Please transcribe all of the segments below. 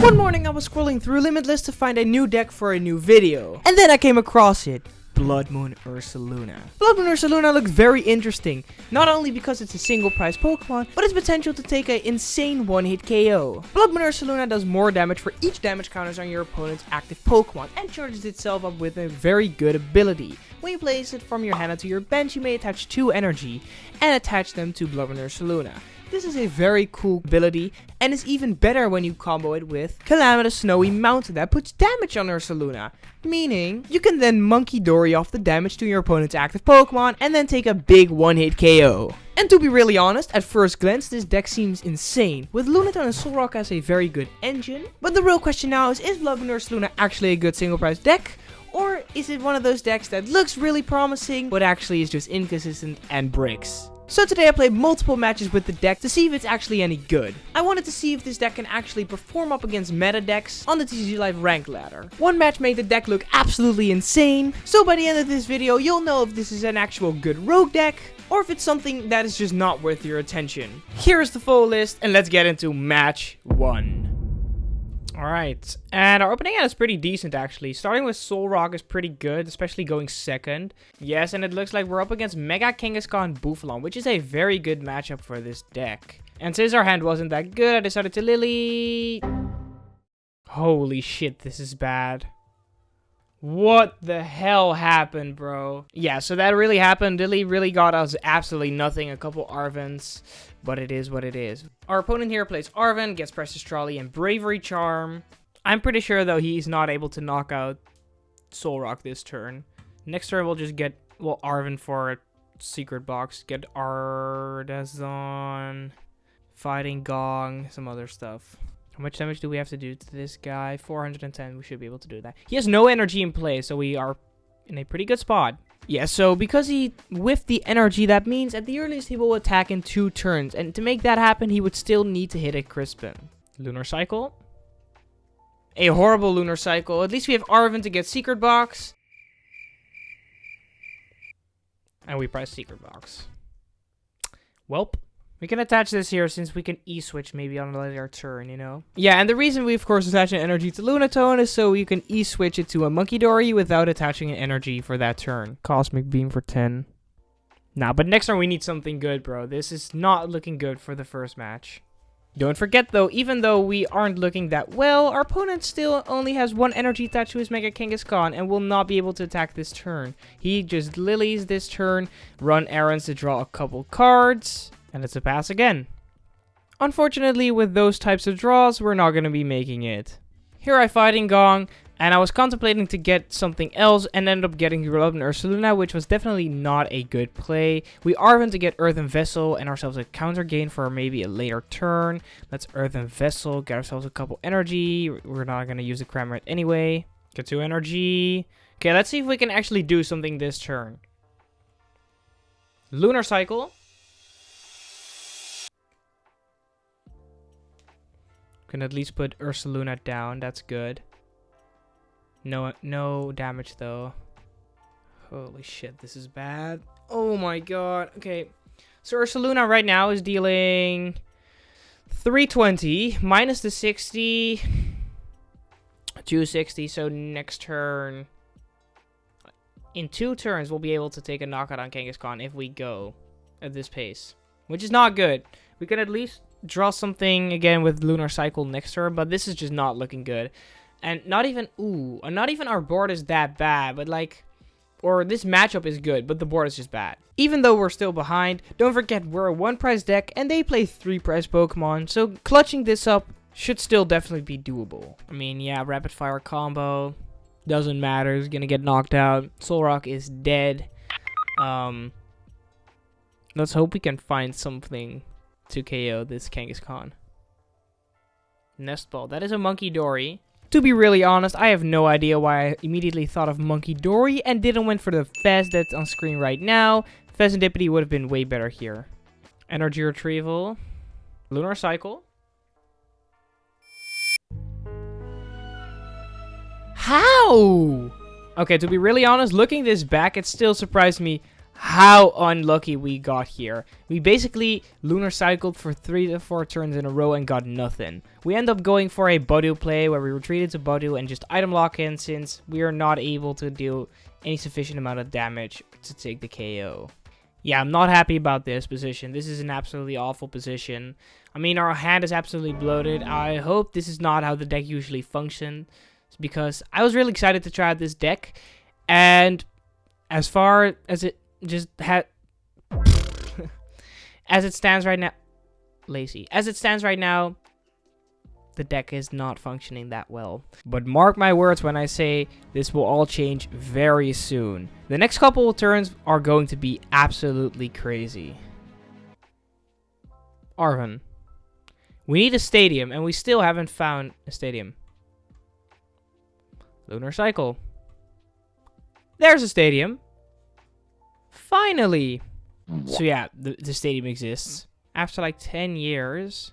One morning I was scrolling through Limitless to find a new deck for a new video, and then I came across it. Blood Moon Ursaluna. Blood Moon Ursaluna looks very interesting, not only because it's a single prize Pokemon, but its potential to take an insane one-hit KO. Blood Moon Ursaluna does more damage for each damage counters on your opponent's active Pokemon, and charges itself up with a very good ability. When you place it from your hand to your bench, you may attach 2 energy, and attach them to Blood Moon Ursaluna. This is a very cool ability, and is even better when you combo it with Calamitous Snowy Mountain that puts damage on Ursaluna. Meaning, you can then Munkidori off the damage to your opponent's active Pokemon, and then take a big one-hit KO. And to be really honest, at first glance, this deck seems insane, with Lunatone and Solrock as a very good engine. But the real question now is Blood Moon Ursaluna actually a good single prize deck? Or is it one of those decks that looks really promising, but actually is just inconsistent and bricks? So today I played multiple matches with the deck to see if it's actually any good. I wanted to see if this deck can actually perform up against meta decks on the TCG Live rank ladder. One match made the deck look absolutely insane, so by the end of this video you'll know if this is an actual good rogue deck, or if it's something that is just not worth your attention. Here's the full list, and let's get into match 1. Alright, and our opening hand is pretty decent actually. Starting with Solrock is pretty good, especially going second. Yes, and it looks like we're up against Mega Kangaskhan Buffalon, which is a very good matchup for this deck. And since our hand wasn't that good, I decided to Lillie. Holy shit, this is bad. What the hell happened, bro? Yeah, so that really happened. Lillie really got us absolutely nothing. A couple Arvens, but it is what it is. Our opponent here plays Arven, gets Precious Trolley and Bravery Charm. I'm pretty sure, though, he's not able to knock out Solrock this turn. Next turn, we'll just get, well, Arven for a secret box. Get Ardazon, Fighting Gong, some other stuff. How much damage do we have to do to this guy? 410. We should be able to do that. He has no energy in play, so we are in a pretty good spot. Yeah, so because he whiffed the energy, that means at the earliest he will attack in 2 turns. And to make that happen, he would still need to hit a Crispin. Lunar Cycle. A horrible Lunar Cycle. At least we have Arven to get Secret Box. And we press Secret Box. Welp. We can attach this here since we can E-switch maybe on a later turn, you know? Yeah, and the reason we, of course, attach an energy to Lunatone is so you can E-switch it to a Munkidori without attaching an energy for that turn. Cosmic Beam for 10. Nah, but next turn we need something good, bro. This is not looking good for the first match. Don't forget, though, even though we aren't looking that well, our opponent still only has 1 energy attached to his Mega Kangaskhan and will not be able to attack this turn. He just Lillies this turn, run errands to draw a couple cards. And it's a pass again. Unfortunately, with those types of draws, we're not going to be making it. Here I Fighting Gong, and I was contemplating to get something else and ended up getting Blood Moon Ursaluna, which was definitely not a good play. We are going to get Earthen Vessel and ourselves a counter gain for maybe a later turn. Let's Earthen Vessel, get ourselves a couple energy. We're not going to use the Cramorant anyway. Get 2 energy. Okay, let's see if we can actually do something this turn. Lunar Cycle. Can at least put Ursaluna down. That's good. No damage though. Holy shit, this is bad. Oh my god. Okay, so Ursaluna right now is dealing 320 minus the 60, 260. So next turn, in 2 turns, we'll be able to take a knockout on Kangaskhan if we go at this pace, which is not good. We can at least draw something again with Lunar Cycle next turn, but this is just not looking good. And not even our board is that bad, but like, or this matchup is good, but the board is just bad. Even though we're still behind, don't forget we're a 1 prize deck and they play 3 prize Pokemon, so clutching this up should still definitely be doable. I mean, yeah, rapid fire combo doesn't matter, he's gonna get knocked out. Solrock is dead. Let's hope we can find something to KO this Kangaskhan. Nest Ball. That is a Munkidori. To be really honest, I have no idea why I immediately thought of Munkidori and didn't went for the Fez that's on screen right now. Fezandipiti would have been way better here. Energy Retrieval. Lunar Cycle. How? Okay, to be really honest, looking this back, it still surprised me how unlucky we got here. We basically lunar cycled for 3 to 4 turns in a row and got nothing. We end up going for a Budew play where we retreated to Budew and just item lock in since we are not able to deal any sufficient amount of damage to take the KO. Yeah, I'm not happy about this position. This is an absolutely awful position. I mean, our hand is absolutely bloated. I hope this is not how the deck usually functions because I was really excited to try out this deck. And as far as it just had as it stands right now, as it stands right now, the deck is not functioning that well. But mark my words when I say this will all change very soon. The next couple of turns are going to be absolutely crazy. Arven, we need a stadium and we still haven't found a stadium. Lunar Cycle. There's a stadium. Finally! So yeah, the stadium exists. After like 10 years,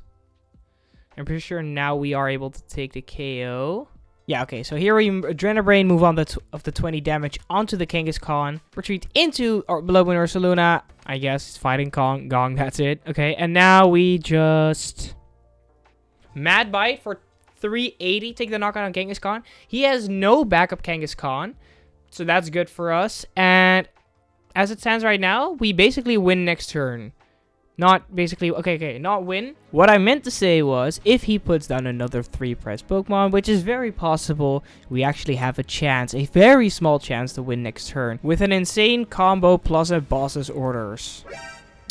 I'm pretty sure now we are able to take the KO. Yeah, okay, so here we Adrenabrain, move on of the 20 damage onto the Kangaskhan. Retreat into our Blood Moon Ursaluna. I guess it's Fighting Gong, that's it. Okay, and now we just... Mad Bite for 380, take the knockout on Kangaskhan. He has no backup Kangaskhan, so that's good for us. And as it stands right now, we basically win next turn. Not basically, okay, not win. What I meant to say was, if he puts down another 3-price Pokemon, which is very possible, we actually have a chance, a very small chance to win next turn, with an insane combo plus a boss's orders.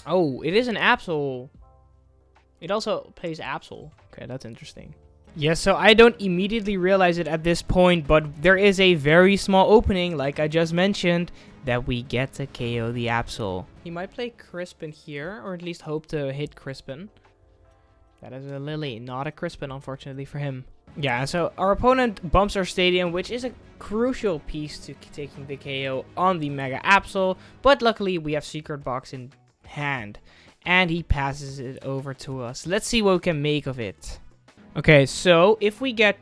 Oh, it is an Absol. It also plays Absol. Okay, that's interesting. Yes, so I don't immediately realize it at this point, but there is a very small opening, like I just mentioned, that we get to KO the Absol. He might play Crispin here, or at least hope to hit Crispin. That is a Lillie, not a Crispin, unfortunately for him. Yeah, so our opponent bumps our stadium, which is a crucial piece to taking the KO on the Mega Absol, but luckily we have Secret Box in hand, and he passes it over to us. Let's see what we can make of it. Okay, so if we get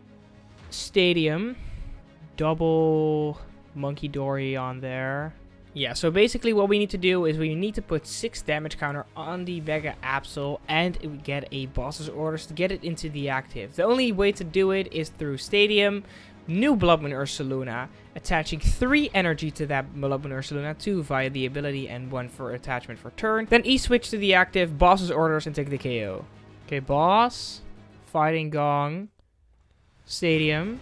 Stadium, double Munkidori on there. Yeah, so basically what we need to do is we need to put 6 damage counter on the Mega Absol and we get a boss's orders to get it into the active. The only way to do it is through Stadium, new Bloodmoon Ursaluna, attaching 3 energy to that Bloodmoon Ursaluna, 2 via the ability and 1 for attachment for turn. Then E-switch to the active, boss's orders, and take the KO. Okay, boss. Fighting Gong, Stadium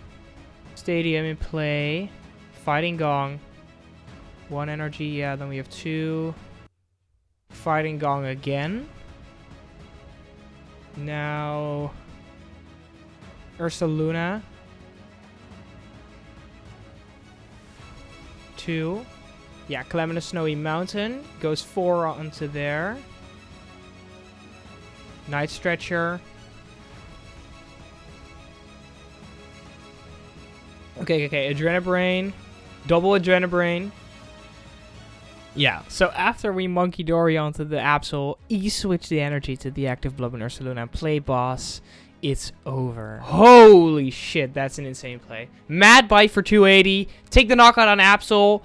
in play, Fighting Gong, 1 energy, yeah, then we have 2, Fighting Gong again, now, Ursaluna, 2, yeah, Calamitous Snowy Mountain, goes 4 onto there, Night Stretcher. Okay, Adrenabrain. Double Adrenabrain. Yeah, so after we Munkidori onto the Absol, E-switch the energy to the active Bloodmoon Ursaluna and play boss, it's over. Holy shit, that's an insane play. Mad Bite for 280. Take the knockout on Absol.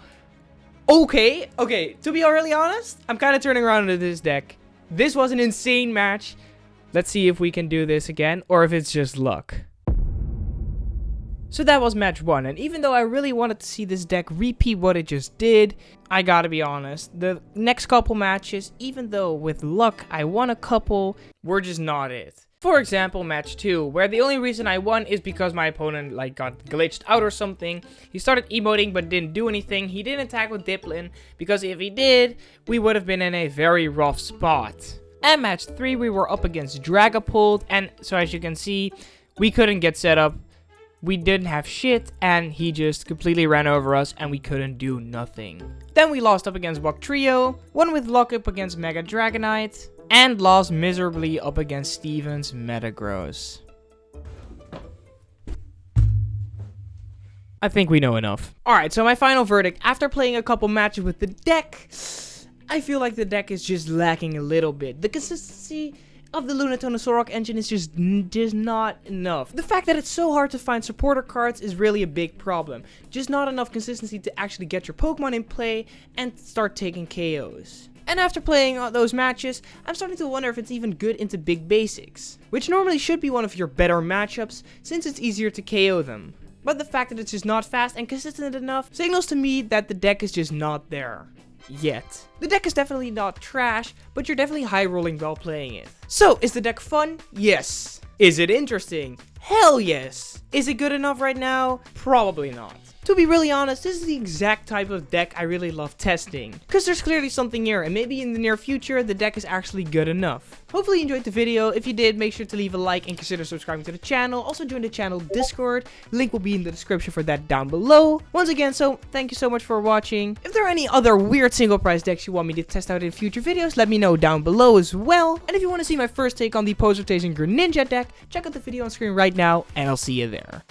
Okay, to be really honest, I'm kind of turning around into this deck. This was an insane match. Let's see if we can do this again, or if it's just luck. So that was match 1, and even though I really wanted to see this deck repeat what it just did, I gotta be honest, the next couple matches, even though with luck I won a couple, were just not it. For example, match 2, where the only reason I won is because my opponent like got glitched out or something. He started emoting but didn't do anything. He didn't attack with Diplin, because if he did, we would have been in a very rough spot. And match 3, we were up against Dragapult, and so as you can see, we couldn't get set up. We didn't have shit, and he just completely ran over us, and we couldn't do nothing. Then we lost up against Trio, won with luck up against Mega Dragonite, and lost miserably up against Steven's Metagross. I think we know enough. Alright, so my final verdict, after playing a couple matches with the deck, I feel like the deck is just lacking a little bit. The consistency of the Lunatone Solrock engine is just not enough. The fact that it's so hard to find supporter cards is really a big problem. Just not enough consistency to actually get your Pokemon in play and start taking KOs. And after playing those matches, I'm starting to wonder if it's even good into big basics, which normally should be one of your better matchups since it's easier to KO them. But the fact that it's just not fast and consistent enough signals to me that the deck is just not there. Yet. The deck is definitely not trash, but you're definitely high rolling while playing it. So, is the deck fun? Yes. Is it interesting? Hell yes. Is it good enough right now? Probably not. To be really honest, this is the exact type of deck I really love testing, because there's clearly something here, and maybe in the near future, the deck is actually good enough. Hopefully you enjoyed the video. If you did, make sure to leave a like and consider subscribing to the channel. Also join the channel Discord. Link will be in the description for that down below. Once again, thank you so much for watching. If there are any other weird single price decks you want me to test out in future videos, let me know down below as well. And if you want to see my first take on the post rotation Greninja deck, check out the video on screen right now, and I'll see you there.